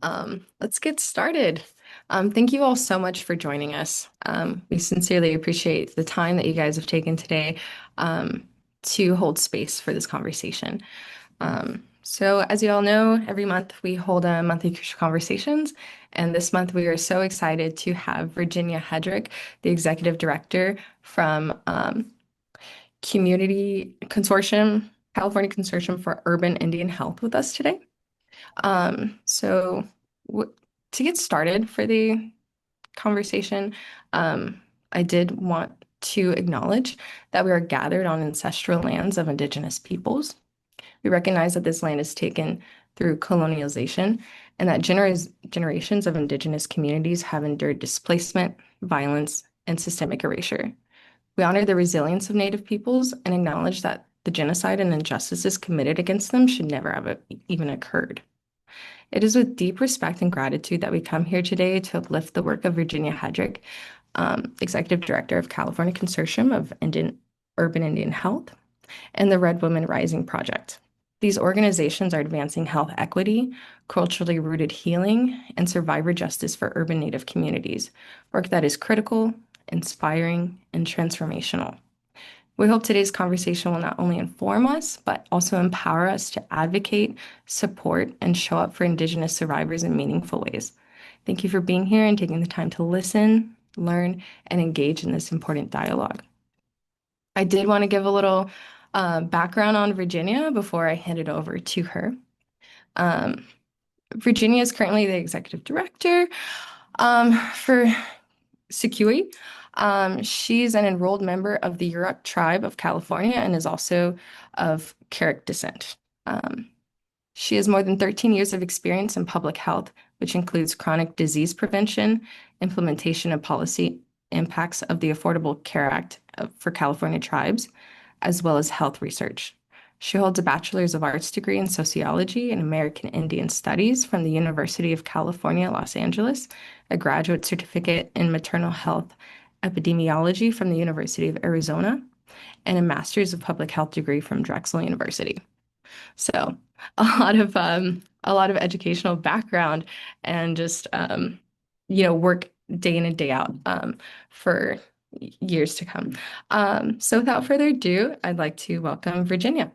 Let's get started. Thank you all so much for joining us. We sincerely appreciate the time that you guys have taken today to hold space for this conversation. So, as you all know, every month we hold a monthly Crucial Conversations, and this month we are so excited to have Virginia Hedrick, the executive director from Community Consortium, California Consortium for Urban Indian Health, with us today. So w to get started for the conversation, I did want to acknowledge that we are gathered on ancestral lands of Indigenous peoples. We recognize that this land is taken through colonialization and that generations of Indigenous communities have endured displacement, violence, and systemic erasure. We honor the resilience of Native peoples and acknowledge that the genocide and injustices committed against them should never have even occurred. It is with deep respect and gratitude that we come here today to uplift the work of Virginia Hedrick, Executive Director of California Consortium of Urban Indian Health, and the Red Women Rising Project. These organizations are advancing health equity, culturally rooted healing, and survivor justice for urban Native communities, work that is critical, inspiring, and transformational. We hope today's conversation will not only inform us, but also empower us to advocate, support, and show up for Indigenous survivors in meaningful ways. Thank you for being here and taking the time to listen, learn, and engage in this important dialogue. I did want to give a little background on Virginia before I hand it over to her. Virginia is currently the executive director for CCUIH. She's an enrolled member of the Yurok tribe of California and is also of Carrick descent. She has more than 13 years of experience in public health, which includes chronic disease prevention, implementation of policy impacts of the Affordable Care Act for California tribes, as well as health research. She holds a Bachelor's of Arts degree in Sociology and American Indian Studies from the University of California, Los Angeles, a graduate certificate in Maternal Health Epidemiology from the University of Arizona, and a Master's of Public Health degree from Drexel University. So a lot of educational background and just work day in and day out for years to come. So without further ado, I'd like to welcome Virginia.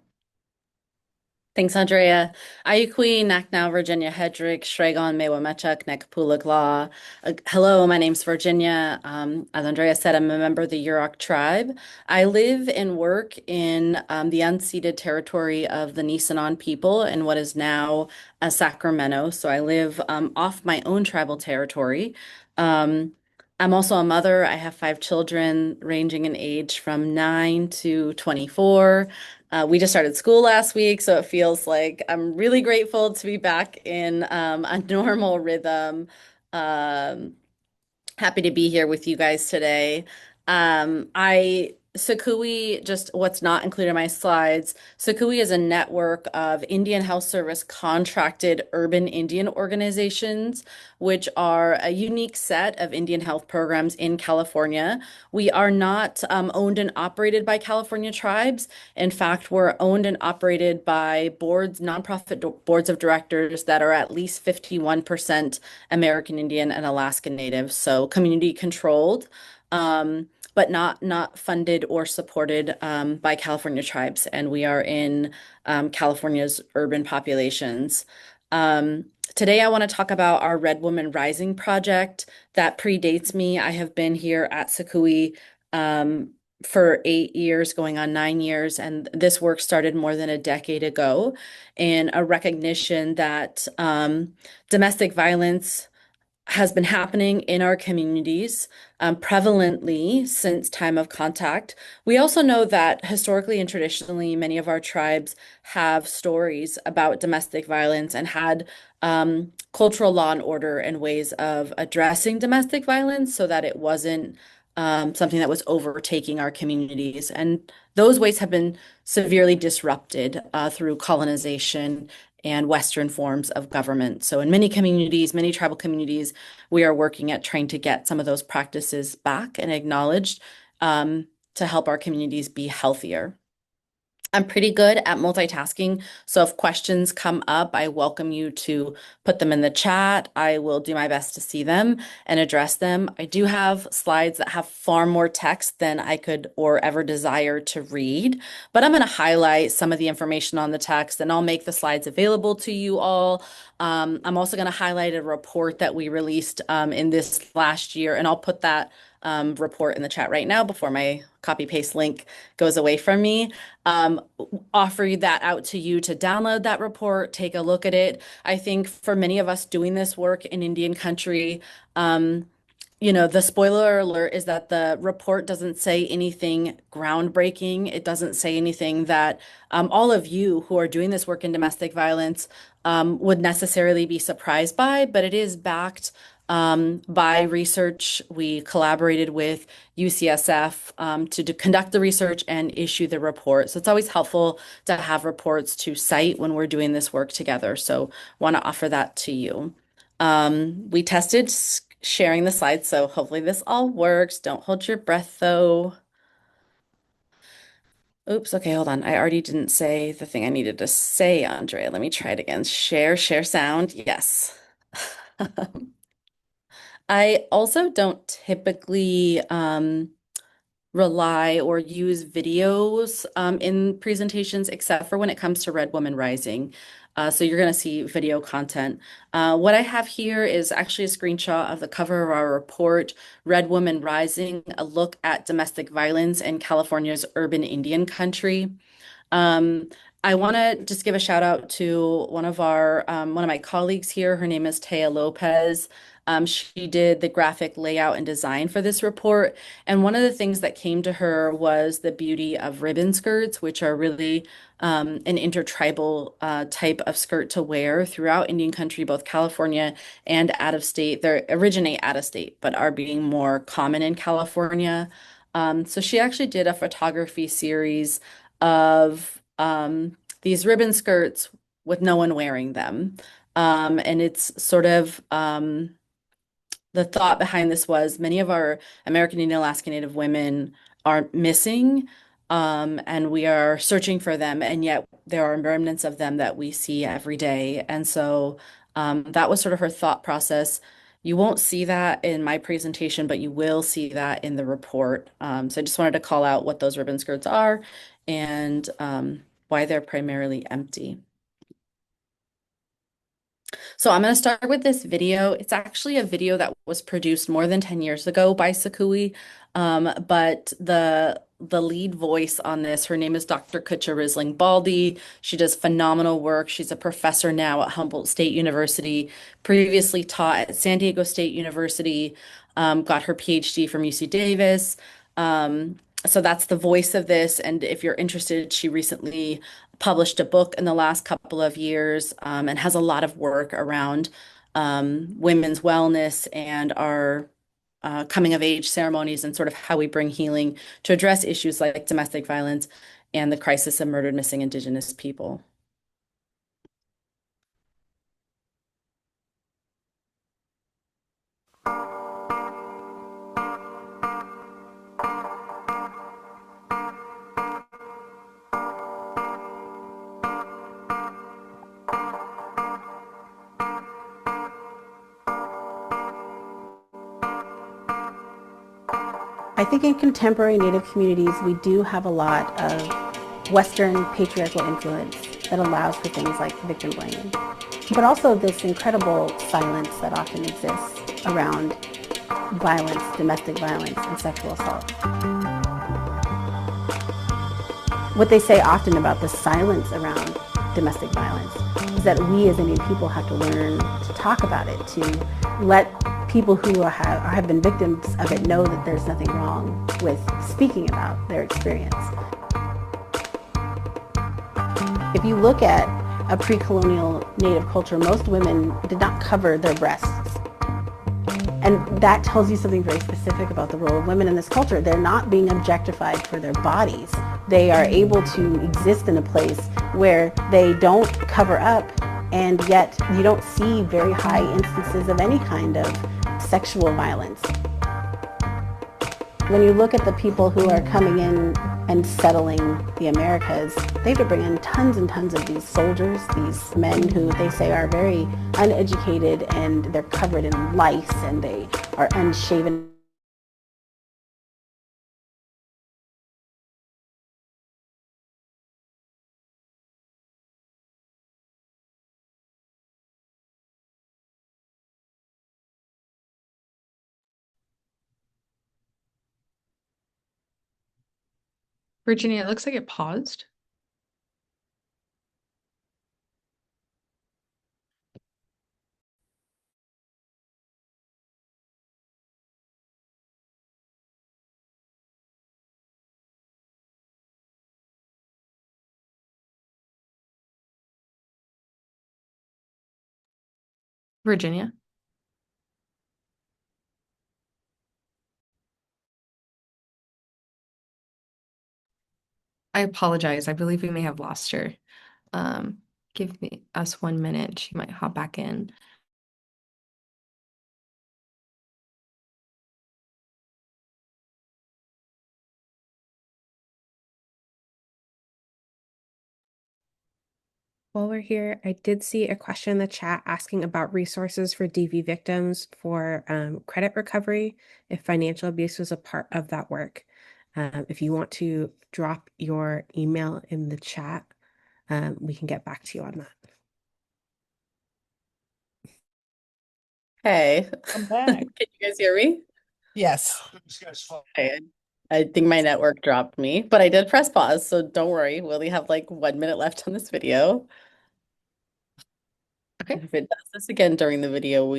Thanks, Andrea. Ayukwi, Naknow, Virginia Hedrick, Shregon, Mewamechuk, Nekapuluk Law. Hello, my name's Virginia. As Andrea said, I'm a member of the Yurok tribe. I live and work in the unceded territory of the Nisenan people in what is now Sacramento. So I live off my own tribal territory. I'm also a mother. I have 5 children ranging in age from 9 to 24. We just started school last week, so it feels like I'm really grateful to be back in a normal rhythm. Um, Happy to be here with you guys today. SCCUIH, just what's not included in my slides, SCCUIH is a network of Indian Health Service contracted urban Indian organizations, which are a unique set of Indian health programs in California. We are not owned and operated by California tribes. In fact, we're owned and operated by nonprofit boards of directors that are at least 51% American Indian and Alaska Native, so community controlled, but not funded or supported by California tribes. And we are in California's urban populations. Today, I want to talk about our Red Woman Rising project that predates me. I have been here at SCCUIH for 8 years, going on 9 years, and this work started more than a decade ago in a recognition that domestic violence has been happening in our communities prevalently since time of contact. We also know that historically and traditionally, many of our tribes have stories about domestic violence and had cultural law and order and ways of addressing domestic violence so that it wasn't something that was overtaking our communities. And those ways have been severely disrupted through colonization and Western forms of government. So in many communities, many tribal communities, we are working at trying to get some of those practices back and acknowledged to help our communities be healthier. I'm pretty good at multitasking, so if questions come up, I welcome you to put them in the chat. I will do my best to see them and address them. I do have slides that have far more text than I could or ever desire to read, but I'm going to highlight some of the information on the text and I'll make the slides available to you all. I'm also going to highlight a report that we released in this last year, and I'll put that report in the chat right now before my copy paste link goes away from me. Offer that out to you to download that report, take a look at it. I think for many of us doing this work in Indian country, the spoiler alert is that the report doesn't say anything groundbreaking. It doesn't say anything that all of you who are doing this work in domestic violence would necessarily be surprised by, but it is backed by research. We collaborated with UCSF to conduct the research and issue the report. So it's always helpful to have reports to cite when we're doing this work together. So want to offer that to you. We tested sharing the slides, so hopefully this all works. Don't hold your breath though. Oops, okay, hold on. I already didn't say the thing I needed to say, Andrea. Let me try it again. Share sound. Yes. I also don't typically rely or use videos in presentations, except for when it comes to Red Woman Rising. So you're going to see video content. What I have here is actually a screenshot of the cover of our report, Red Woman Rising, a look at domestic violence in California's urban Indian country. I want to just give a shout out to one of my colleagues here. Her name is Taya Lopez. She did the graphic layout and design for this report. And one of the things that came to her was the beauty of ribbon skirts, which are really an intertribal type of skirt to wear throughout Indian country, both California and out of state. They originate out of state, but are being more common in California. So she actually did a photography series of these ribbon skirts with no one wearing them. And it's sort of the thought behind this was many of our American Indian Alaska Native women are missing, and we are searching for them, and yet there are remnants of them that we see every day. And so that was sort of her thought process. You won't see that in my presentation, but you will see that in the report. So I just wanted to call out what those ribbon skirts are and why they're primarily empty. So I'm going to start with this video. It's actually a video that was produced more than 10 years ago by CCUIH, but the lead voice on this, her name is Dr. Kutcha Risling Baldy. She does phenomenal work. She's a professor now at Humboldt State University, previously taught at San Diego State University, got her PhD from UC Davis. So that's the voice of this. And if you're interested, she recently published a book in the last couple of years and has a lot of work around women's wellness and our coming of age ceremonies and sort of how we bring healing to address issues like domestic violence and the crisis of murdered missing Indigenous people. I think in contemporary Native communities, we do have a lot of Western patriarchal influence that allows for things like victim blaming, but also this incredible silence that often exists around violence, domestic violence, and sexual assault. What they say often about the silence around domestic violence is that we as Indian people have to learn to talk about it, to let people who have been victims of it know that there's nothing wrong with speaking about their experience. If you look at a pre-colonial Native culture, most women did not cover their breasts. And that tells you something very specific about the role of women in this culture. They're not being objectified for their bodies. They are able to exist in a place where they don't cover up, and yet you don't see very high instances of any kind of sexual violence. When you look at the people who are coming in and settling the Americas, they have to bring in tons and tons of these soldiers, these men who they say are very uneducated and they're covered in lice and they are unshaven. Virginia, it looks like it paused. Virginia, I apologize. I believe we may have lost her. Um, give us 1 minute. She might hop back in. While we're here, I did see a question in the chat asking about resources for DV victims for credit recovery if financial abuse was a part of that work. If you want to drop your email in the chat, we can get back to you on that. Hey, I'm back. can you guys hear me? Yes. Okay. I think my network dropped me, but I did press pause, so don't worry. We only have like 1 minute left on this video. Okay. If it does this again during the video,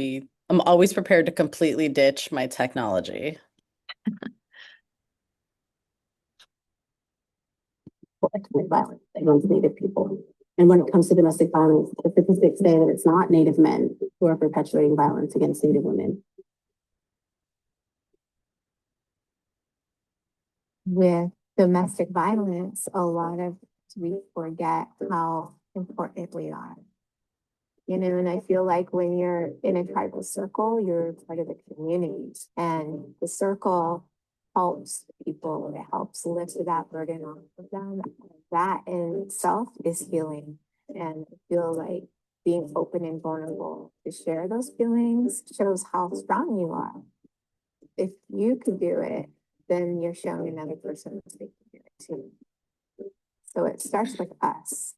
I'm always prepared to completely ditch my technology. Domestic violence against Native people. And when it comes to domestic violence, the statistics say that it's not Native men who are perpetuating violence against Native women. With domestic violence, a lot of we forget how important we are. You know, and I feel like when you're in a tribal circle, you're part of the community, and the circle helps people. It helps lift that burden off of them. That in itself is healing. And I feel like being open and vulnerable to share those feelings shows how strong you are. If you could do it, then you're showing another person that they can do it too. So it starts with us.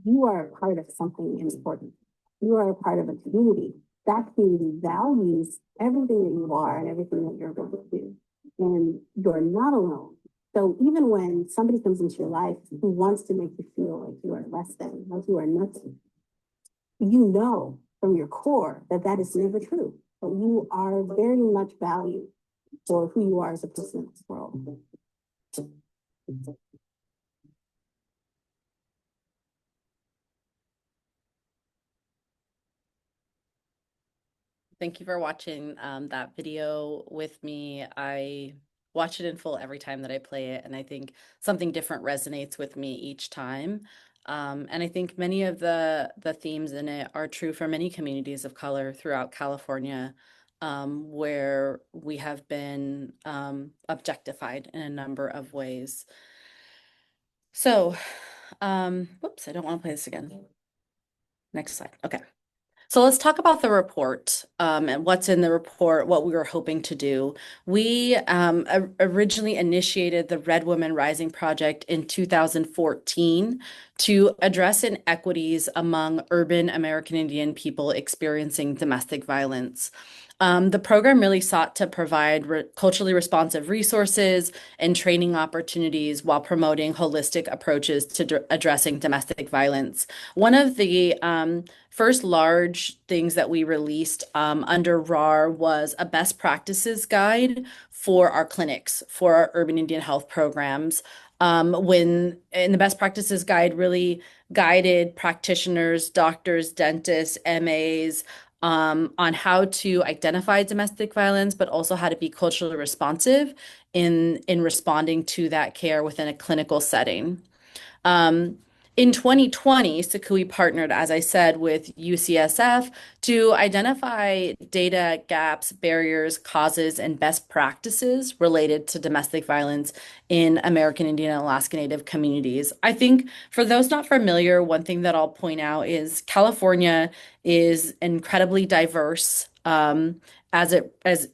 You are a part of something important. You are a part of a community. That community values everything that you are and everything that you're going to do. And you're not alone. So even when somebody comes into your life who wants to make you feel like you are less than, like you are nothing, you know from your core that that is never true. But you are very much valued for who you are as a person in this world. Thank you for watching that video with me. I watch it in full every time that I play it, and I think something different resonates with me each time. And I think many of the themes in it are true for many communities of color throughout California, where we have been objectified in a number of ways. So, whoops, I don't want to play this again. Next slide. Okay. So let's talk about the report and what's in the report, what we were hoping to do. We originally initiated the Red Women Rising Project in 2014 to address inequities among urban American Indian people experiencing domestic violence. The program really sought to provide culturally responsive resources and training opportunities while promoting holistic approaches to addressing domestic violence. One of the first large things that we released under RAR was a best practices guide for our clinics, for our urban Indian health programs. And the best practices guide really guided practitioners, doctors, dentists, MAs, on how to identify domestic violence, but also how to be culturally responsive in responding to that care within a clinical setting. In 2020, CCUIH partnered, as I said, with UCSF to identify data gaps, barriers, causes, and best practices related to domestic violence in American Indian and Alaska Native communities. I think for those not familiar, one thing that I'll point out is California is incredibly diverse. As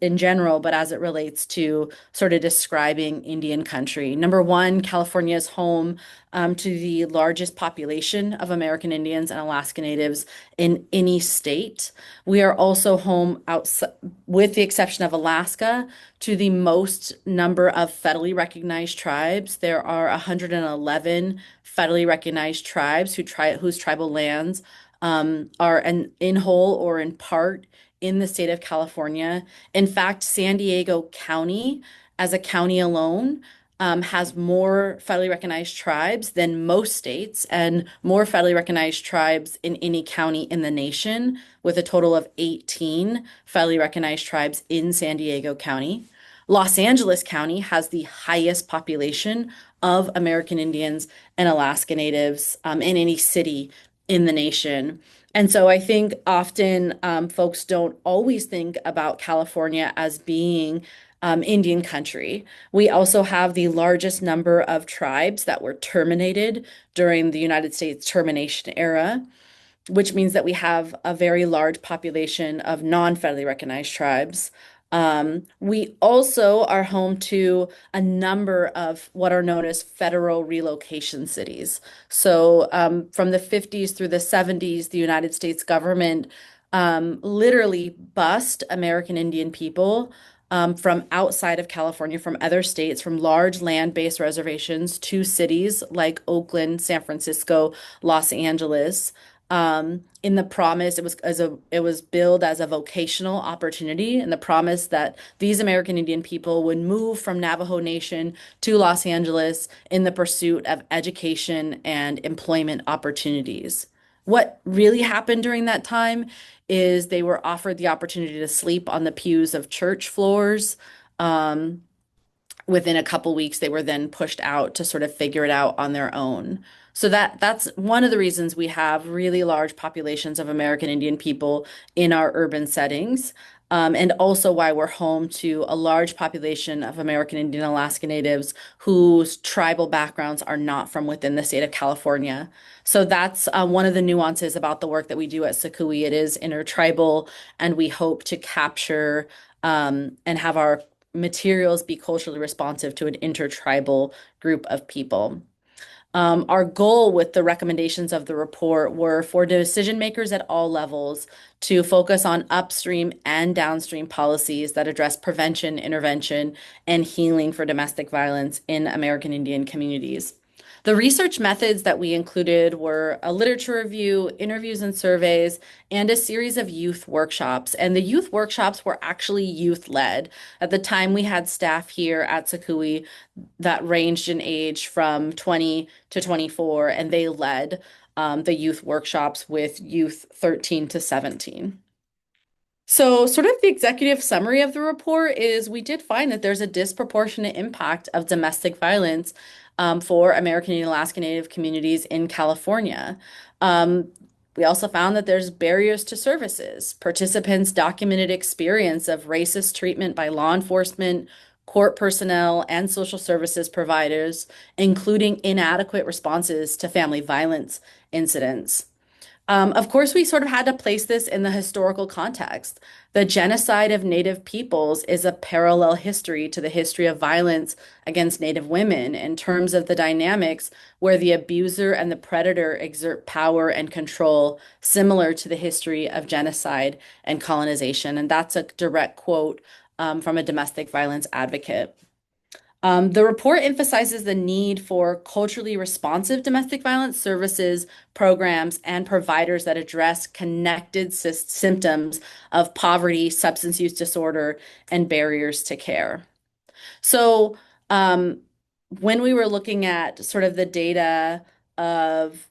in general, but as it relates to sort of describing Indian country. Number one, California is home to the largest population of American Indians and Alaska Natives in any state. We are also home, outside, with the exception of Alaska, to the most number of federally recognized tribes. There are 111 federally recognized tribes whose tribal lands are in whole or in part in the state of California. In fact, San Diego County, as a county alone, has more federally recognized tribes than most states and more federally recognized tribes in any county in the nation, with a total of 18 federally recognized tribes in San Diego County. Los Angeles County has the highest population of American Indians and Alaska Natives in any city in the nation. And so I think often folks don't always think about California as being Indian country. We also have the largest number of tribes that were terminated during the United States termination era, which means that we have a very large population of non-federally recognized tribes. We also are home to a number of what are known as federal relocation cities. So from the 50s through the 70s, the United States government literally bused American Indian people from outside of California, from other states, from large land-based reservations to cities like Oakland, San Francisco, Los Angeles. In the promise, it was billed as a vocational opportunity, and the promise that these American Indian people would move from Navajo Nation to Los Angeles in the pursuit of education and employment opportunities. What really happened during that time is they were offered the opportunity to sleep on the pews of church floors. Within a couple weeks, they were then pushed out to sort of figure it out on their own. So that's one of the reasons we have really large populations of American Indian people in our urban settings, and also why we're home to a large population of American Indian Alaska Natives whose tribal backgrounds are not from within the state of California. So that's one of the nuances about the work that we do at CCUIH. It is intertribal, and we hope to capture and have our materials be culturally responsive to an intertribal group of people. Our goal with the recommendations of the report were for decision makers at all levels to focus on upstream and downstream policies that address prevention, intervention, and healing for domestic violence in American Indian communities. The research methods that we included were a literature review, interviews and surveys, and a series of youth workshops. And the youth workshops were actually youth-led. At the time, we had staff here at CCUIH that ranged in age from 20 to 24, and they led the youth workshops with youth 13 to 17. So sort of the executive summary of the report is we did find that there's a disproportionate impact of domestic violence for American and Alaska Native communities in California. We also found that there's barriers to services. Participants documented experience of racist treatment by law enforcement, court personnel, and social services providers, including inadequate responses to family violence incidents. Of course, we sort of had to place this in the historical context. The genocide of Native peoples is a parallel history to the history of violence against Native women in terms of the dynamics where the abuser and the predator exert power and control, similar to the history of genocide and colonization. And that's a direct quote from a domestic violence advocate. The report emphasizes the need for culturally responsive domestic violence services, programs, and providers that address connected symptoms of poverty, substance use disorder, and barriers to care. So when we were looking at sort of the data of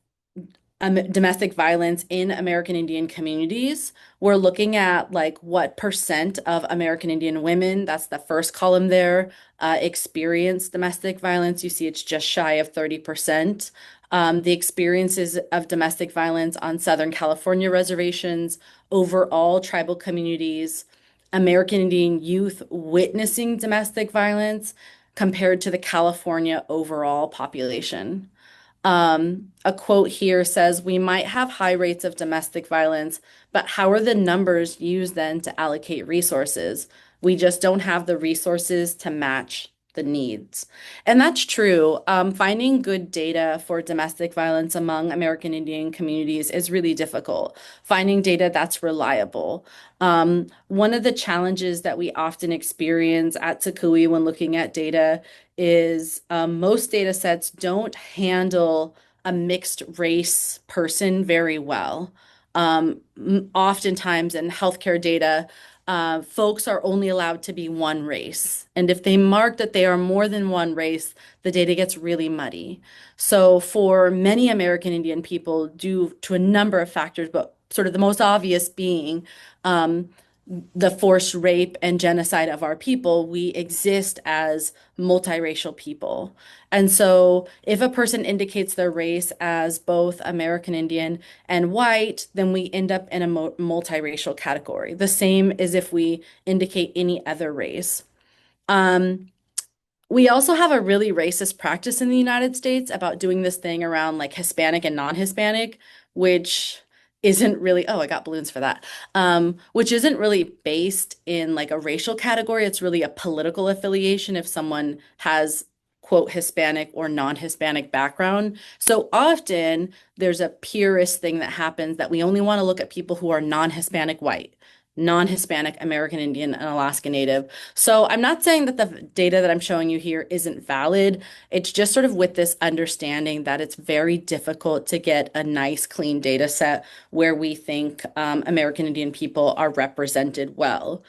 domestic violence in American Indian communities, we're looking at like what percent of American Indian women, that's the first column there, experience domestic violence. You see it's just shy of 30%. the experiences of domestic violence on Southern California reservations, overall tribal communities, American Indian youth witnessing domestic violence compared to the California overall population. A quote here says, "We might have high rates of domestic violence, but how are the numbers used then to allocate resources? We just don't have the resources to match the needs." And that's true. Finding good data for domestic violence among American Indian communities is really difficult. Finding data that's reliable. One of the challenges that we often experience at CCUIH when looking at data is most data sets don't handle a mixed race person very well. Oftentimes in healthcare data, folks are only allowed to be one race. And if they mark that they are more than one race, the data gets really muddy. So for many American Indian people, due to a number of factors, but sort of the most obvious being the forced rape and genocide of our people, we exist as multiracial people. And so if a person indicates their race as both American Indian and white, then we end up in a multiracial category. The same as if we indicate any other race. We also have a really racist practice in the United States about doing this thing around like Hispanic and non-Hispanic, which isn't really, oh, I got balloons for that, which isn't really based in like a racial category. It's really a political affiliation if someone has, quote, Hispanic or non-Hispanic background. So often there's a purist thing that happens that we only want to look at people who are non-Hispanic white, non-Hispanic American Indian and Alaska Native. So I'm not saying that the data that I'm showing you here isn't valid. It's just sort of with this understanding that it's very difficult to get a nice, clean data set where we think American Indian people are represented well.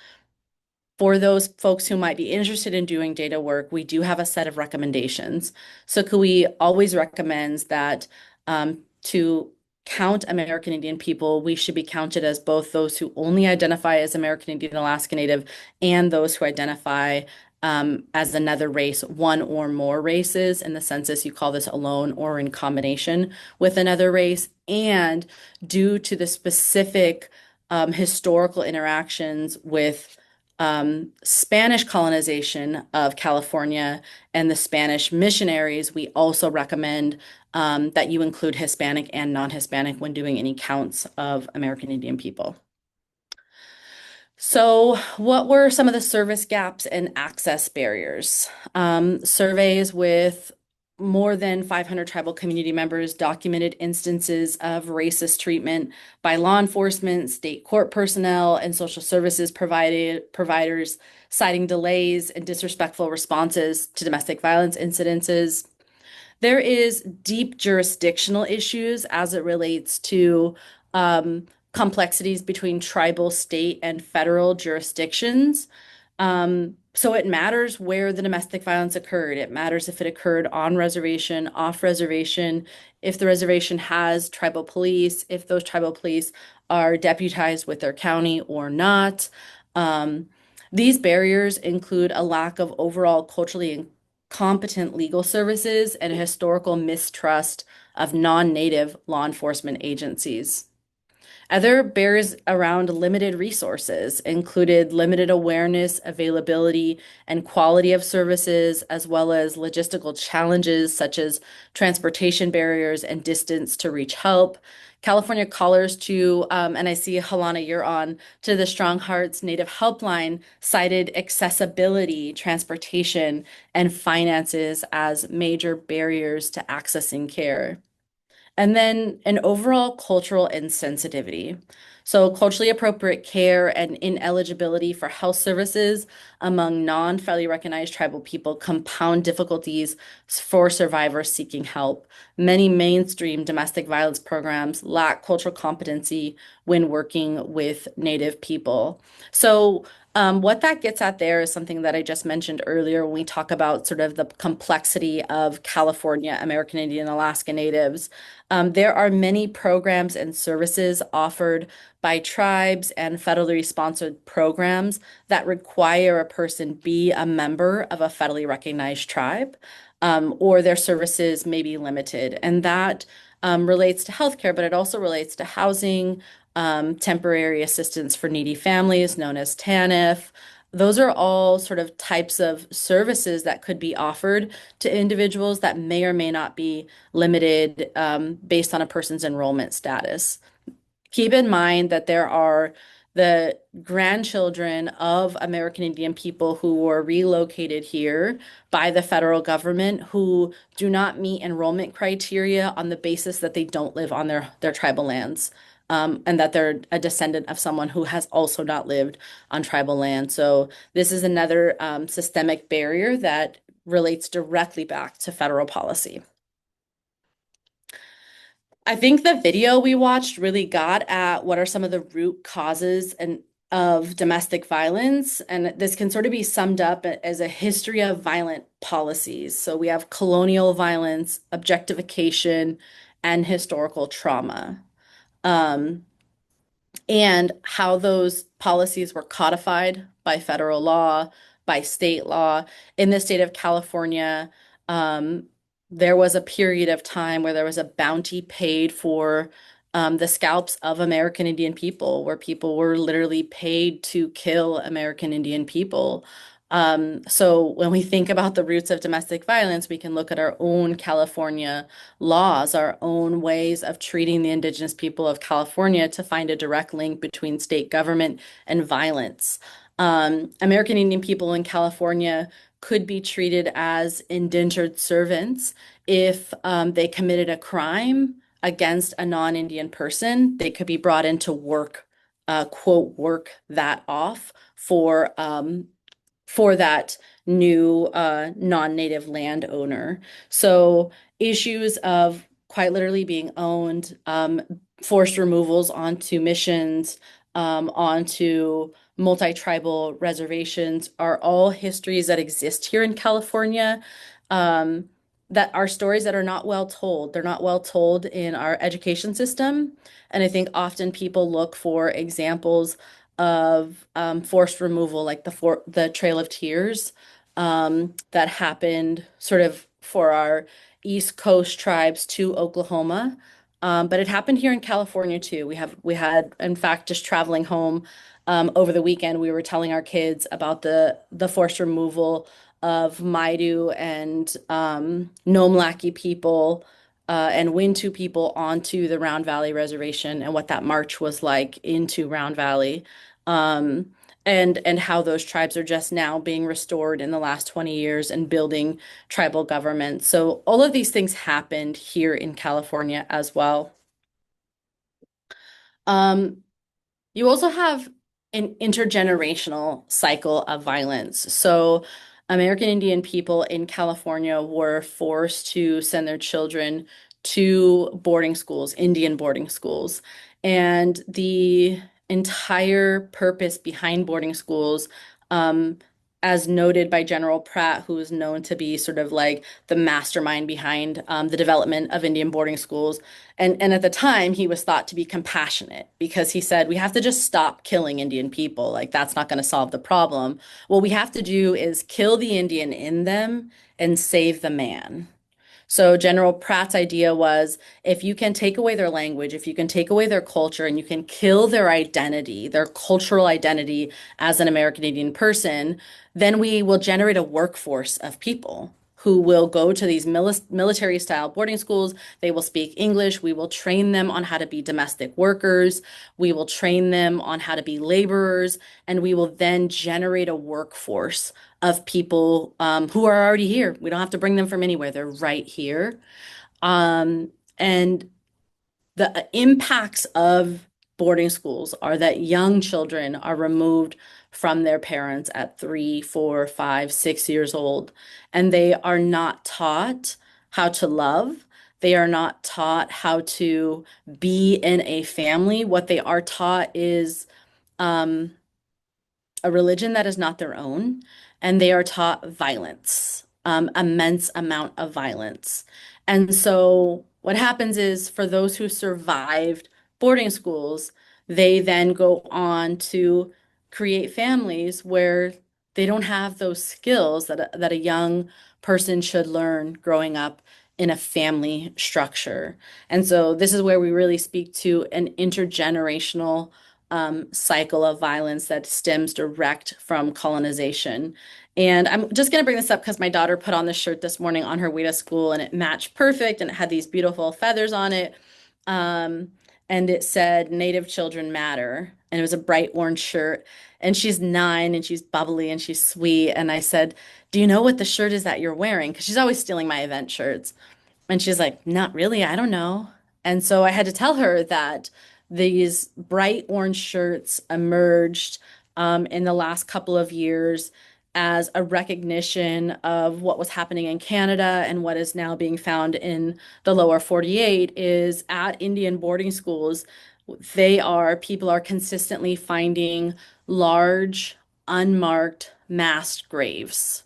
For those folks who might be interested in doing data work, we do have a set of recommendations. So CCUIH always recommends that to count American Indian people, we should be counted as both those who only identify as American Indian Alaska Native and those who identify as another race, one or more races. In the census, you call this alone or in combination with another race. And due to the specific historical interactions with Spanish colonization of California and the Spanish missionaries, we also recommend that you include Hispanic and non-Hispanic when doing any counts of American Indian people. So what were some of the service gaps and access barriers? Surveys with more than 500 tribal community members documented instances of racist treatment by law enforcement, state court personnel, and social services providers, citing delays and disrespectful responses to domestic violence incidences. There is deep jurisdictional issues as it relates to complexities between tribal, state, and federal jurisdictions. So it matters where the domestic violence occurred. It matters if it occurred on reservation, off reservation, if the reservation has tribal police, if those tribal police are deputized with their county or not. These barriers include a lack of overall culturally competent legal services and a historical mistrust of non-native law enforcement agencies. Other barriers around limited resources included limited awareness, availability, and quality of services, as well as logistical challenges such as transportation barriers and distance to reach help. California callers to, and I see Halana, you're on, to the Strong Hearts Native Helpline cited accessibility, transportation, and finances as major barriers to accessing care. And then an overall cultural insensitivity. So culturally appropriate care and ineligibility for health services among non-federally recognized tribal people compound difficulties for survivors seeking help. Many mainstream domestic violence programs lack cultural competency when working with Native people. So what that gets at there is something that I just mentioned earlier when we talk about sort of the complexity of California, American Indian, Alaska Natives. There are many programs and services offered by tribes and federally sponsored programs that require a person be a member of a federally recognized tribe. or their services may be limited. And that relates to healthcare, but it also relates to housing, temporary assistance for needy families, known as TANF. Those are all sort of types of services that could be offered to individuals that may or may not be limited based on a person's enrollment status. Keep in mind that there are the grandchildren of American Indian people who were relocated here by the federal government who do not meet enrollment criteria on the basis that they don't live on their tribal lands, and that they're a descendant of someone who has also not lived on tribal land. So this is another systemic barrier that relates directly back to federal policy. I think the video we watched really got at what are some of the root causes of domestic violence. And this can sort of be summed up as a history of violent policies. So we have colonial violence, objectification, and historical trauma. And how those policies were codified by federal law, by state law. In the state of California, there was a period of time where there was a bounty paid for the scalps of American Indian people, where people were literally paid to kill American Indian people. So when we think about the roots of domestic violence, we can look at our own California laws, our own ways of treating the Indigenous people of California to find a direct link between state government and violence. American Indian people in California could be treated as indentured servants if they committed a crime against a non-Indian person. They could be brought in to work, quote, work that off for that new non-native landowner. So issues of quite literally being owned, forced removals onto missions, onto multi-tribal reservations are all histories that exist here in California, that are stories that are not well told. They're not well told in our education system. And I think often people look for examples of forced removal, like the Trail of Tears, that happened sort of for our East Coast tribes to Oklahoma. But it happened here in California too. We had, in fact, just traveling home over the weekend, we were telling our kids about the forced removal of Maidu and Nomlaki people and Wintu people onto the Round Valley Reservation, and what that march was like into Round Valley, and how those tribes are just now being restored in the last 20 years and building tribal governments. So all of these things happened here in California as well. You also have an intergenerational cycle of violence. So American Indian people in California were forced to send their children to boarding schools, Indian boarding schools. And the entire purpose behind boarding schools, as noted by General Pratt, who is known to be sort of like the mastermind behind the development of Indian boarding schools. And at the time, he was thought to be compassionate because he said, we have to just stop killing Indian people. Like, that's not going to solve the problem. What we have to do is kill the Indian in them and save the man. So General Pratt's idea was, if you can take away their language, if you can take away their culture, and you can kill their identity, their cultural identity as an American Indian person, then we will generate a workforce of people who will go to these military style boarding schools. They will speak English. We will train them on how to be domestic workers. We will train them on how to be laborers. And we will then generate a workforce of people who are already here. We don't have to bring them from anywhere. They're right here. And the impacts of boarding schools are that young children are removed from their parents at 3, 4, 5, 6 years old, and they are not taught how to love. They are not taught how to be in a family. What they are taught is a religion that is not their own, and they are taught violence, immense amount of violence. And so what happens is, for those who survived boarding schools, they then go on to create families where they don't have those skills that a young person should learn growing up in a family structure. And so this is where we really speak to an intergenerational cycle of violence that stems direct from colonization. And I'm just going to bring this up because my daughter put on this shirt this morning on her way to school, and it matched perfect, and it had these beautiful feathers on it. Um, and it said Native Children Matter. And it was a bright orange shirt. And she's 9 and she's bubbly and she's sweet. And I said, "Do you know what the shirt is that you're wearing?" Because she's always stealing my event shirts. And she's like, "Not really, I don't know." And so I had to tell her that these bright orange shirts emerged in the last couple of years as a recognition of what was happening in Canada and what is now being found in the lower 48 is at Indian boarding schools. People are consistently finding large, unmarked mass graves.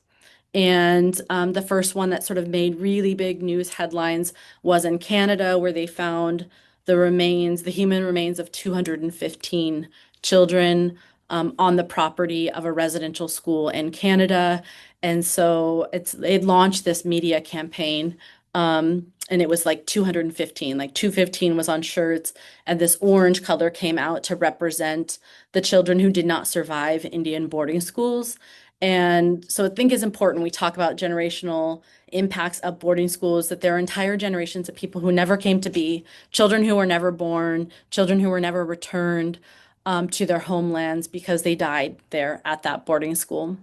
And the first one that sort of made really big news headlines was in Canada, where they found the human remains of 215 children on the property of a residential school in Canada. And so it launched this media campaign. And it was like 215, like 215 was on shirts, and this orange color came out to represent the children who did not survive Indian boarding schools. And so I think it's important we talk about generational impacts of boarding schools, that there are entire generations of people who never came to be, children who were never born, children who were never returned to their homelands because they died there at that boarding school.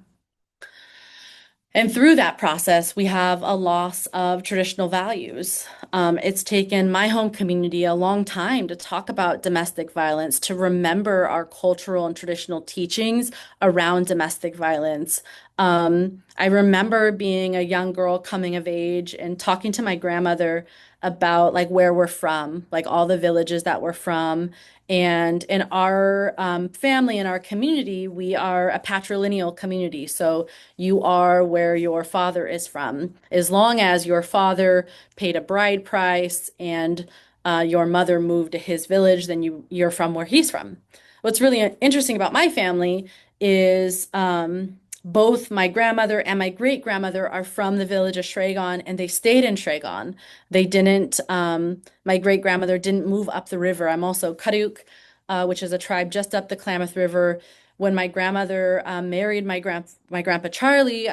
And through that process, we have a loss of traditional values. It's taken my home community a long time to talk about domestic violence, to remember our cultural and traditional teachings around domestic violence. I remember being a young girl coming of age and talking to my grandmother about like where we're from, like all the villages that we're from. And in our family, in our community, we are a patrilineal community. So you are where your father is from. As long as your father paid a bride price and your mother moved to his village, then you're from where he's from. What's really interesting about my family is both my grandmother and my great grandmother are from the village of Shragon, and they stayed in Shragon. They didn't, my great grandmother didn't move up the river. I'm also Karuk, which is a tribe just up the Klamath River. When my grandmother married my grandpa Charlie,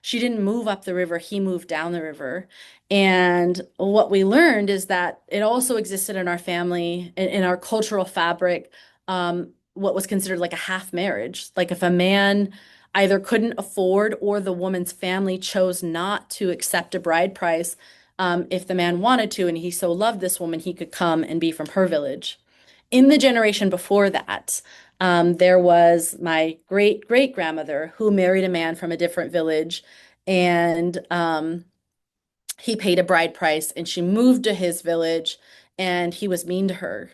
she didn't move up the river, he moved down the river. And what we learned is that it also existed in our family, in our cultural fabric, what was considered like a half marriage. Like if a man either couldn't afford or the woman's family chose not to accept a bride price, if the man wanted to and he so loved this woman, he could come and be from her village. In the generation before that, there was my great great grandmother who married a man from a different village, and he paid a bride price, and she moved to his village, and he was mean to her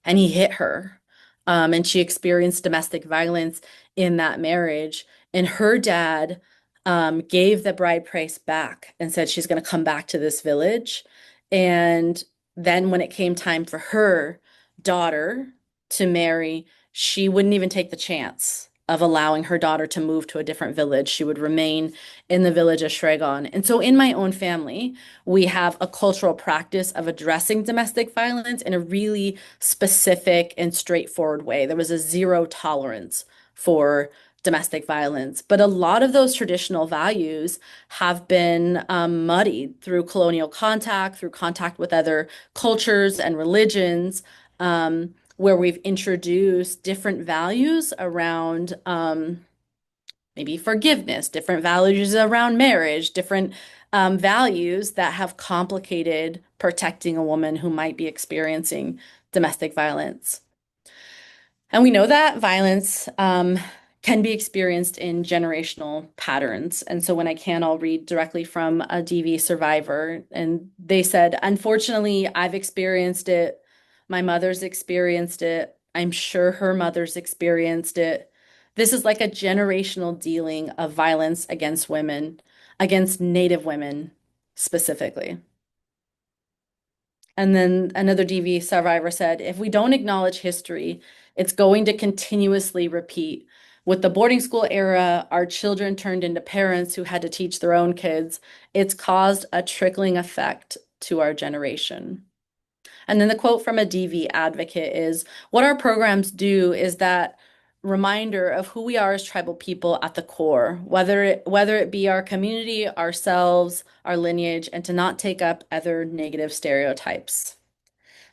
and he hit her. And she experienced domestic violence in that marriage. And her dad gave the bride price back and said she's going to come back to this village. And then when it came time for her daughter to marry, she wouldn't even take the chance of allowing her daughter to move to a different village. She would remain in the village of Shragon. And so in my own family, we have a cultural practice of addressing domestic violence in a really specific and straightforward way. There was a zero tolerance for domestic violence. But a lot of those traditional values have been muddied through colonial contact, through contact with other cultures and religions, where we've introduced different values around maybe forgiveness, different values around marriage, different values that have complicated protecting a woman who might be experiencing domestic violence. And we know that violence can be experienced in generational patterns. And so when I can, I'll read directly from a DV survivor. And they said, "Unfortunately, I've experienced it. My mother's experienced it. I'm sure her mother's experienced it. This is like a generational dealing of violence against women, against Native women specifically." And then another DV survivor said, "If we don't acknowledge history, it's going to continuously repeat. With the boarding school era, our children turned into parents who had to teach their own kids. It's caused a trickling effect to our generation. And then the quote from a DV advocate is, what our programs do is that reminder of who we are as tribal people at the core, whether it be our community, ourselves, our lineage, and to not take up other negative stereotypes.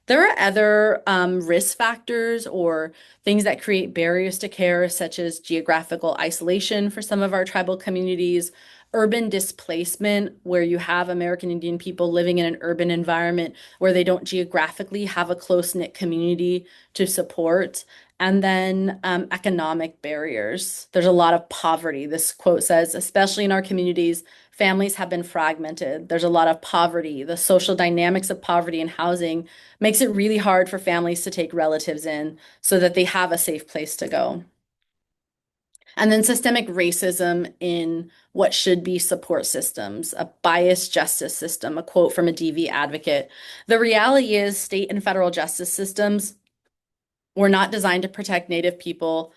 There are other risk factors or things that create barriers to care, such as geographical isolation for some of our tribal communities, urban displacement, where you have American Indian people living in an urban environment where they don't geographically have a close-knit community to support, and then economic barriers. There's a lot of poverty. This quote says, especially in our communities, families have been fragmented. There's a lot of poverty. The social dynamics of poverty and housing makes it really hard for families to take relatives in so that they have a safe place to go. And then systemic racism in what should be support systems, a biased justice system, a quote from a DV advocate. The reality is state and federal justice systems were not designed to protect Native people,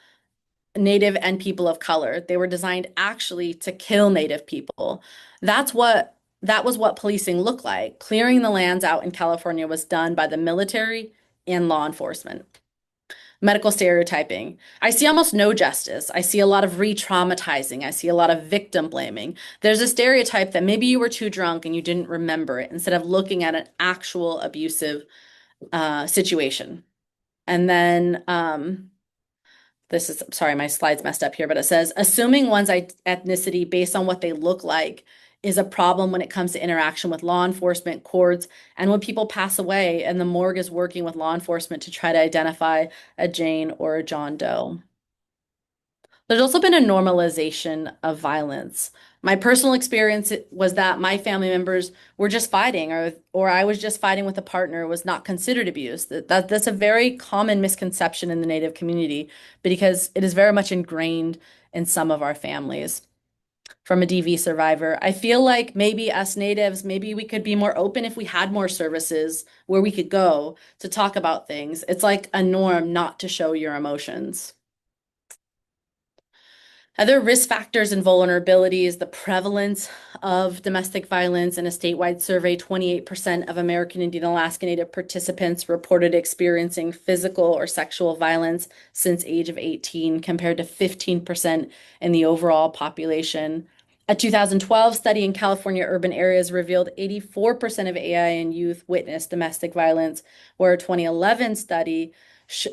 Native and people of color. They were designed actually to kill Native people. That was what policing looked like. Clearing the lands out in California was done by the military and law enforcement. Medical stereotyping. I see almost no justice. I see a lot of re-traumatizing. I see a lot of victim blaming. There's a stereotype that maybe you were too drunk and you didn't remember it instead of looking at an actual abusive situation. And then this is, sorry, my slide's messed up here, but it says, assuming one's ethnicity based on what they look like is a problem when it comes to interaction with law enforcement, courts, and when people pass away and the morgue is working with law enforcement to try to identify a Jane or a John Doe. There's also been a normalization of violence. My personal experience was that my family members were just fighting, or I was just fighting with a partner was not considered abuse. That's a very common misconception in the Native community because it is very much ingrained in some of our families. From a DV survivor, I feel like maybe us Natives, maybe we could be more open if we had more services where we could go to talk about things. It's like a norm not to show your emotions. Other risk factors and vulnerabilities, the prevalence of domestic violence. In a statewide survey, 28% of American Indian Alaska Native participants reported experiencing physical or sexual violence since age of 18, compared to 15% in the overall population. A 2012 study in California urban areas revealed 84% of AIN youth witnessed domestic violence, where a 2011 study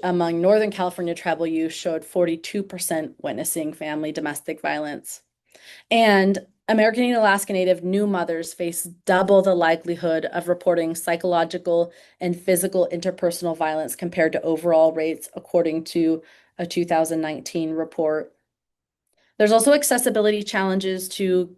among Northern California tribal youth showed 42% witnessing family domestic violence. And American Indian Alaska Native new mothers face double the likelihood of reporting psychological and physical interpersonal violence compared to overall rates, according to a 2019 report. There's also accessibility challenges to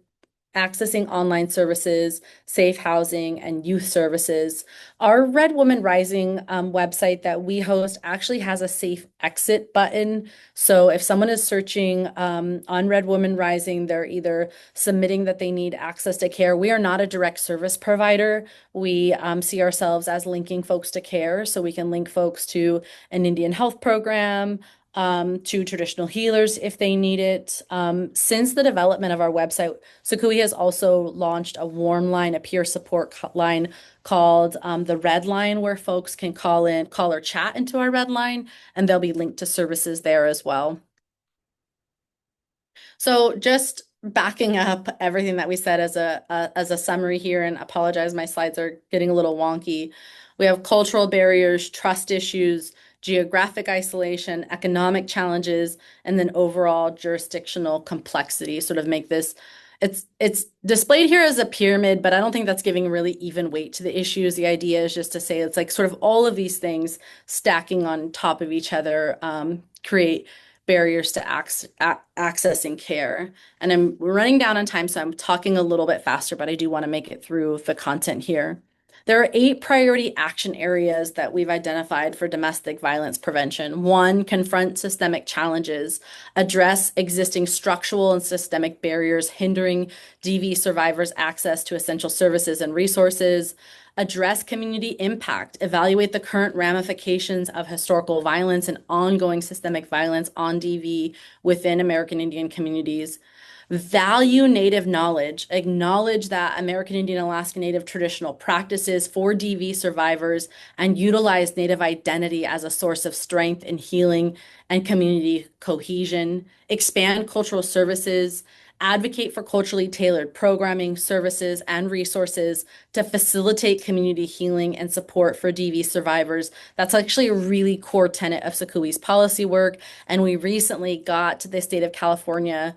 accessing online services, safe housing, and youth services. Our Red Woman Rising website that we host actually has a safe exit button. So if someone is searching on Red Woman Rising, they're either submitting that they need access to care. We are not a direct service provider. We see ourselves as linking folks to care, so we can link folks to an Indian health program, to traditional healers if they need it. Since the development of our website, CCUIH has also launched a warm line, a peer support line called the Red Line, where folks can call or chat into our Red Line, and they'll be linked to services there as well. So just backing up everything that we said as a summary here, and apologize, my slides are getting a little wonky. We have cultural barriers, trust issues, geographic isolation, economic challenges, and then overall jurisdictional complexity sort of make this, it's displayed here as a pyramid, but I don't think that's giving really even weight to the issues. The idea is just to say it's like sort of all of these things stacking on top of each other create barriers to accessing care. And we're running down on time, so I'm talking a little bit faster, but I do want to make it through the content here. There are 8 priority action areas that we've identified for domestic violence prevention. 1, confront systemic challenges, address existing structural and systemic barriers hindering DV survivors' access to essential services and resources, address community impact, evaluate the current ramifications of historical violence and ongoing systemic violence on DV within American Indian communities. Value Native knowledge, acknowledge that American Indian Alaska Native traditional practices for DV survivors, and utilize Native identity as a source of strength and healing and community cohesion. Expand cultural services, advocate for culturally tailored programming, services, and resources to facilitate community healing and support for DV survivors. That's actually a really core tenet of CCUI's policy work, and we recently got to the state of California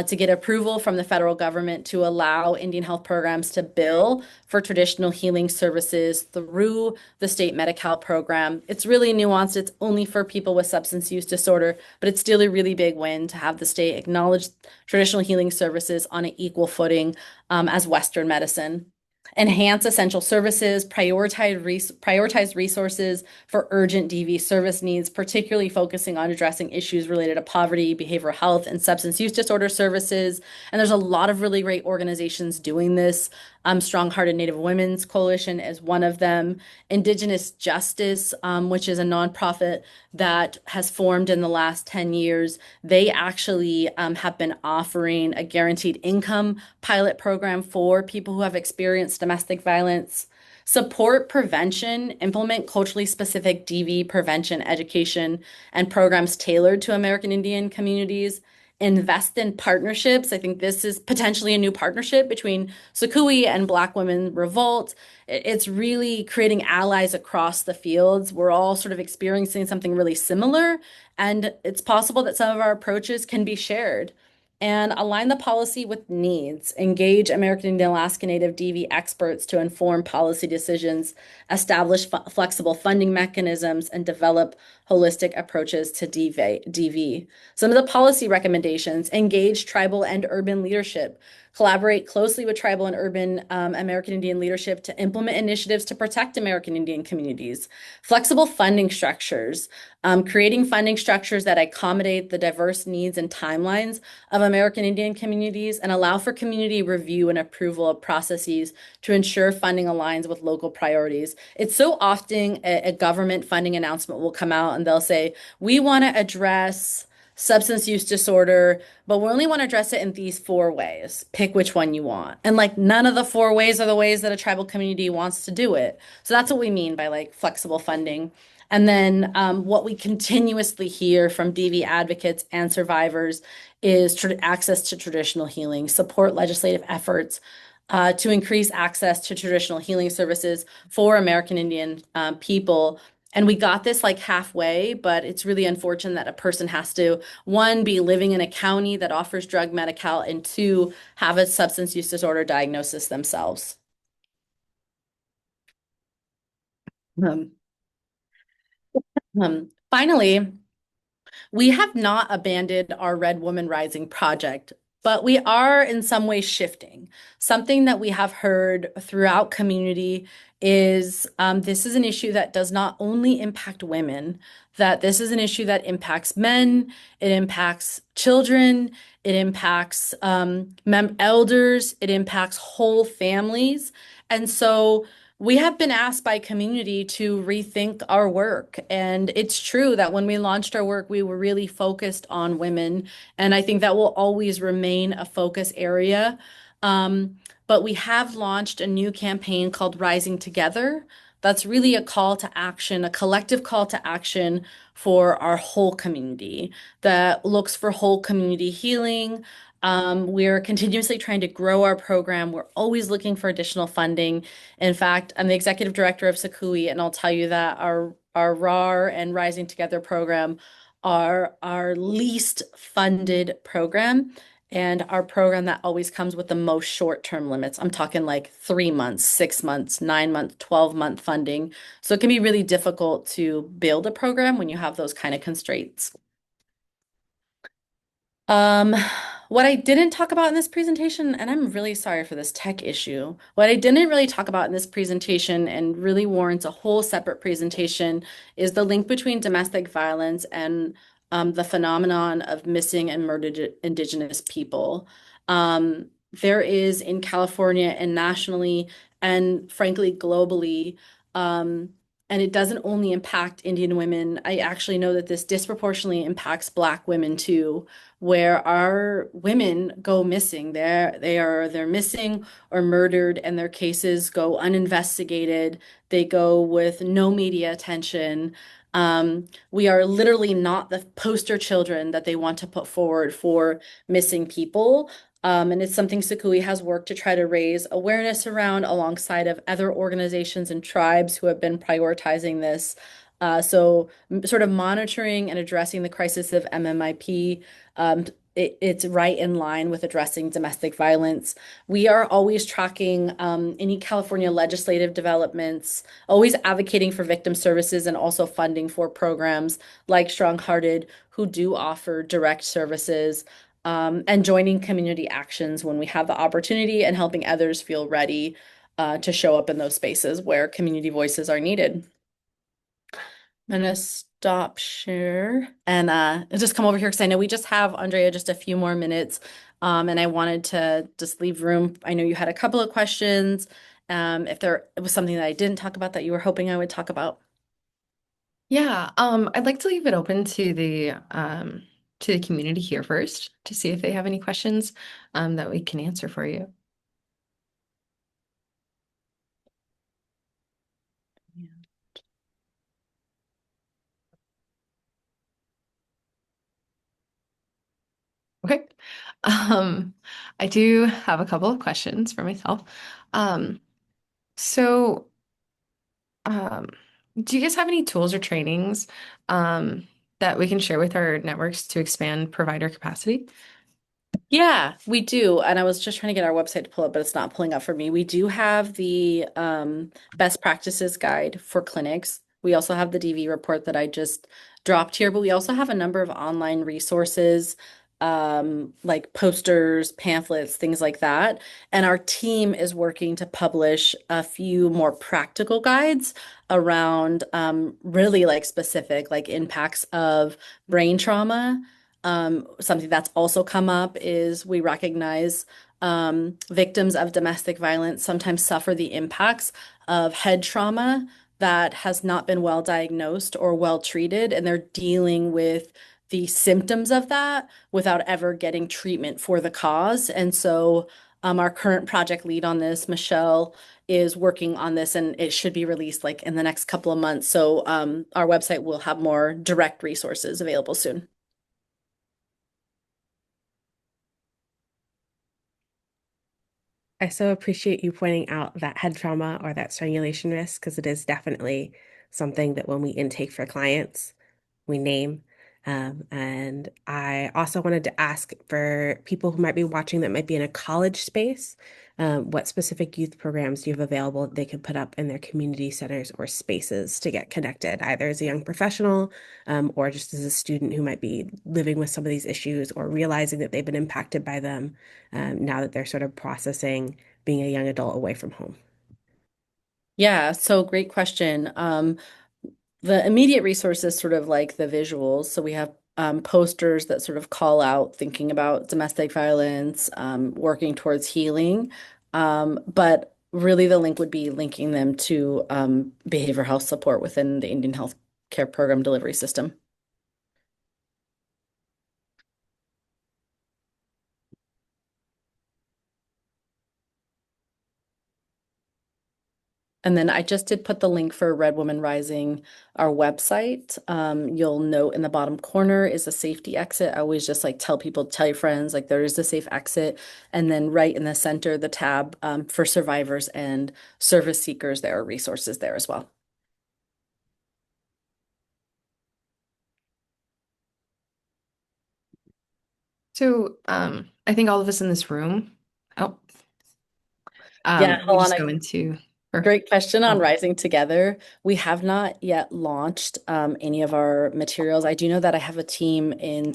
to get approval from the federal government to allow Indian health programs to bill for traditional healing services through the state Medi-Cal program. It's really nuanced. It's only for people with substance use disorder, but it's still a really big win to have the state acknowledge traditional healing services on an equal footing as Western medicine. Enhance essential services, prioritize resources for urgent DV service needs, particularly focusing on addressing issues related to poverty, behavioral health, and substance use disorder services. And there's a lot of really great organizations doing this. Strong Hearted Native Women's Coalition is one of them. Indigenous Justice, which is a nonprofit that has formed in the last 10 years, they actually have been offering a guaranteed income pilot program for people who have experienced domestic violence. Support prevention, implement culturally specific DV prevention education and programs tailored to American Indian communities. Invest in partnerships. I think this is potentially a new partnership between CCUIH and Black Women Revolt. It's really creating allies across the fields. We're all sort of experiencing something really similar, and it's possible that some of our approaches can be shared. And align the policy with needs. Engage American Indian Alaska Native DV experts to inform policy decisions, establish flexible funding mechanisms, and develop holistic approaches to DV. Some of the policy recommendations: engage tribal and urban leadership, collaborate closely with tribal and urban American Indian leadership to implement initiatives to protect American Indian communities. Flexible funding structures, creating funding structures that accommodate the diverse needs and timelines of American Indian communities and allow for community review and approval of processes to ensure funding aligns with local priorities. It's so often a government funding announcement will come out and they'll say, we want to address substance use disorder, but we only want to address it in these 4 ways. Pick which one you want. And like none of the 4 ways are the ways that a tribal community wants to do it. So that's what we mean by like flexible funding. And then what we continuously hear from DV advocates and survivors is access to traditional healing, support legislative efforts to increase access to traditional healing services for American Indian people. And we got this like halfway, but it's really unfortunate that a person has to, 1, be living in a county that offers drug Medi-Cal, and 2, have a substance use disorder diagnosis themselves. Finally, we have not abandoned our Red Woman Rising project, but we are in some ways shifting. Something that we have heard throughout community is this is an issue that does not only impact women, that this is an issue that impacts men, it impacts children, it impacts elders, it impacts whole families. And so we have been asked by community to rethink our work. And it's true that when we launched our work, we were really focused on women. And I think that will always remain a focus area. But we have launched a new campaign called Rising Together. That's really a call to action, a collective call to action for our whole community that looks for whole community healing. We're continuously trying to grow our program. We're always looking for additional funding. In fact, I'm the executive director of CCUIH, and I'll tell you that our RAR and Rising Together program are our least funded program, and our program that always comes with the most short-term limits. I'm talking like 3 months, 6 months, 9 months, 12-month funding. So it can be really difficult to build a program when you have those kind of constraints. What I didn't talk about in this presentation, and I'm really sorry for this tech issue, what I didn't really talk about in this presentation and really warrants a whole separate presentation is the link between domestic violence and the phenomenon of missing and murdered Indigenous people. There is in California and nationally, and frankly, globally, um, and it doesn't only impact Indian women. I actually know that this disproportionately impacts Black women too, where our women go missing. They're missing or murdered, and their cases go uninvestigated. They go with no media attention. We are literally not the poster children that they want to put forward for missing people. And it's something CCUIH has worked to try to raise awareness around alongside of other organizations and tribes who have been prioritizing this. Sort of monitoring and addressing the crisis of MMIP, it's right in line with addressing domestic violence. We are always tracking any California legislative developments, always advocating for victim services and also funding for programs like Strong Hearted, who do offer direct services, and joining community actions when we have the opportunity and helping others feel ready to show up in those spaces where community voices are needed. I'm gonna stop share and just come over here because I know we just have, Andrea, just a few more minutes. And I wanted to just leave room. I know you had a couple of questions. If there was something that I didn't talk about that you were hoping I would talk about. Yeah, I'd like to leave it open to the community here first to see if they have any questions that we can answer for you. Okay. Um, I do have a couple of questions for myself. Um, so um, do you guys have any tools or trainings that we can share with our networks to expand provider capacity? Yeah, we do. And I was just trying to get our website to pull up, but it's not pulling up for me. We do have the best practices guide for clinics. We also have the DV report that I just dropped here, but we also have a number of online resources, like posters, pamphlets, things like that. And our team is working to publish a few more practical guides around really like specific like impacts of brain trauma. Something that's also come up is we recognize victims of domestic violence sometimes suffer the impacts of head trauma that has not been well diagnosed or well treated, and they're dealing with the symptoms of that without ever getting treatment for the cause. And so, our current project lead on this, Michelle, is working on this, and it should be released like in the next couple of months. So, our website will have more direct resources available soon. I so appreciate you pointing out that head trauma or that strangulation risk because it is definitely something that when we intake for clients, we name. And I also wanted to ask for people who might be watching that might be in a college space, what specific youth programs do you have available that they could put up in their community centers or spaces to get connected, either as a young professional, or just as a student who might be living with some of these issues or realizing that they've been impacted by them, now that they're sort of processing being a young adult away from home. Yeah, so great question. The immediate resources sort of like the visuals. So we have posters that sort of call out thinking about domestic violence, working towards healing. But really the link would be linking them to behavioral health support within the Indian health care program delivery system. And then I just did put the link for Red Woman Rising, our website. You'll note in the bottom corner is a safety exit. I always just like tell people, tell your friends, like there is a safe exit. And then right in the center, the tab for survivors and service seekers, there are resources there as well. So I think all of us in this room, oh, Yeah, we hold on. just go into, or, Great question on oh, Rising Together. We have not yet launched any of our materials. I do know that I have a team in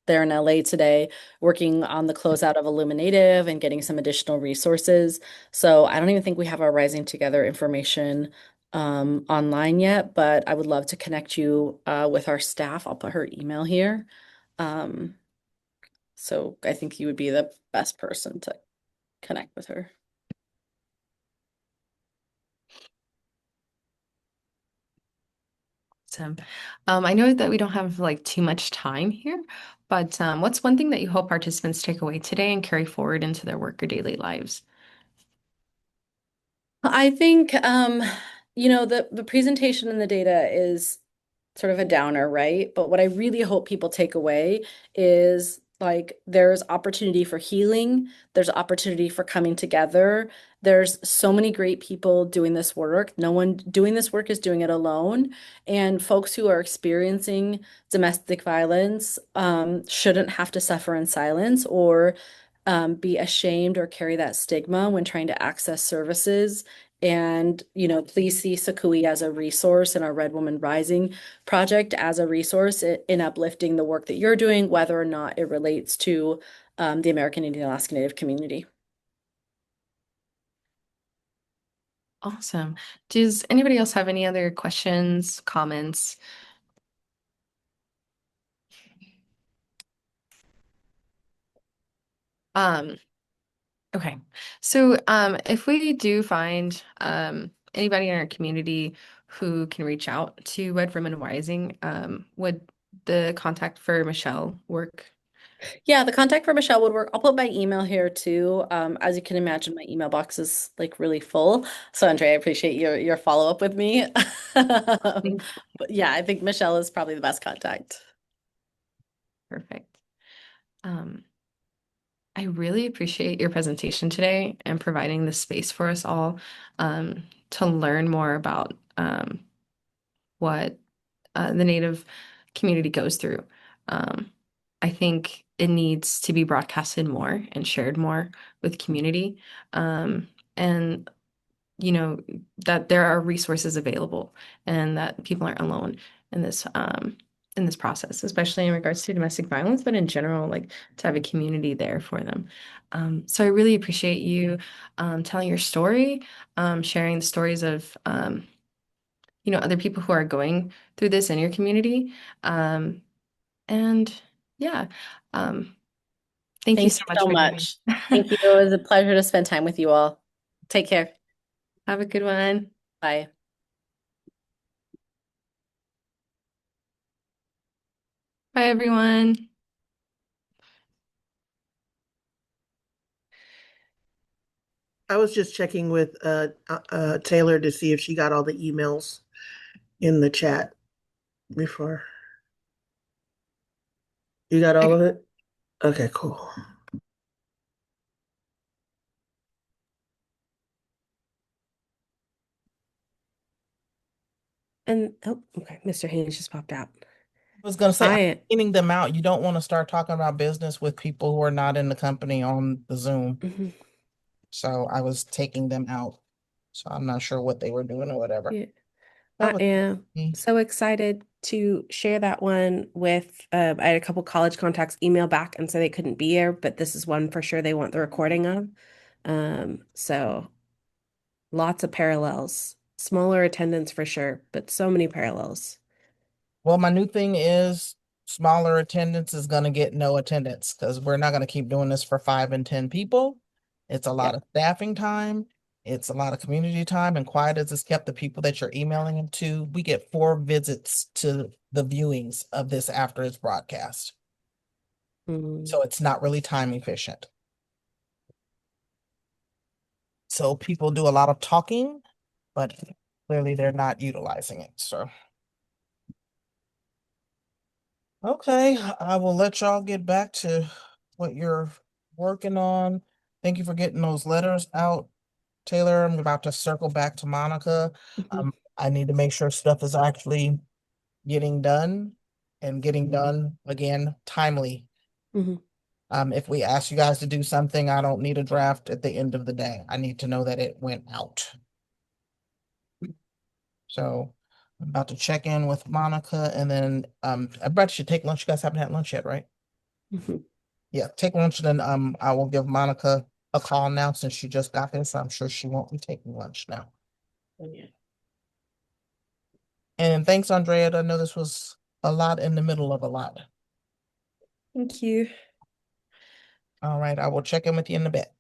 there in LA today, working on the closeout of Illuminative and getting some additional resources. So I don't even think we have our Rising Together information online yet, but I would love to connect you with our staff. I'll put her email here. Um, so I think you would be the best person to connect with her. Awesome. I know that we don't have like too much time here, but what's one thing that you hope participants take away today and carry forward into their work or daily lives? I think the presentation and the data is sort of a downer, right? But what I really hope people take away is like there's opportunity for healing, there's opportunity for coming together. There's so many great people doing this work. No one doing this work is doing it alone. And folks who are experiencing domestic violence shouldn't have to suffer in silence or be ashamed or carry that stigma when trying to access services. And, please see CCUIH as a resource and our Red Woman Rising project as a resource in uplifting the work that you're doing, whether or not it relates to the American Indian Alaska Native community. Awesome. Does anybody else have any other questions, comments? Um, okay. So if we do find anybody in our community who can reach out to Red Women Rising, would the contact for Michelle work? Yeah, the contact for Michelle would work. I'll put my email here too. As you can imagine, my email box is like really full. So Andre, I appreciate your follow-up with me. But yeah, I think Michelle is probably the best contact. Perfect. Um, I really appreciate your presentation today and providing the space for us all to learn more about what the Native community goes through. Um, I think it needs to be broadcasted more and shared more with community. And that there are resources available and that people aren't alone in this process, especially in regards to domestic violence, but in general, like to have a community there for them. So I really appreciate you telling your story, sharing the stories of other people who are going through this in your community. And yeah, um, thank you Thank so you much so for doing. much. Thank you. It was a pleasure to spend time with you all. Take care. Have a good one. Bye. Bye, everyone. I was just checking with Taylor to see if she got all the emails in the chat before. You got all of it? Okay, cool. And oh, okay, Mr. Haynes just popped out. I was gonna say, I cleaning them out. You don't want to start talking about business with people who are not in the company on the Zoom. mhm, So I was taking them out. So I'm not sure what they were doing or whatever. yeah. That I was am me. so excited to share that one with I had a couple college contacts email back and say they couldn't be here, but this is one for sure they want the recording of. So lots of parallels. Smaller attendance for sure, but so many parallels. Well, my new thing is smaller attendance is gonna get no attendance because we're not gonna keep doing this for 5 and 10 people. It's a lot Yep. of staffing time. It's a lot of community time, and quiet as it's kept the people that you're emailing them to. We get 4 visits to the viewings of this after it's broadcast. Mm. So it's not really time efficient. So people do a lot of talking, but clearly they're not utilizing it. So, okay, I will let y'all get back to what you're working on. Thank you for getting those letters out, Taylor. I'm about to circle back to Monica. Mhm, I need to make sure stuff is actually getting done and getting done again timely. mhm. If we ask you guys to do something, I don't need a draft at the end of the day. I need to know that it went out. So I'm about to check in with Monica and then everybody should take lunch. You guys haven't had lunch yet, right? Mhm. Yeah, take lunch and then I will give Monica a call now since she just got here, so I'm sure she won't be taking lunch now. And thanks, Andrea. I know this was a lot in the middle of a lot. Thank you. All right, I will check in with you in a bit.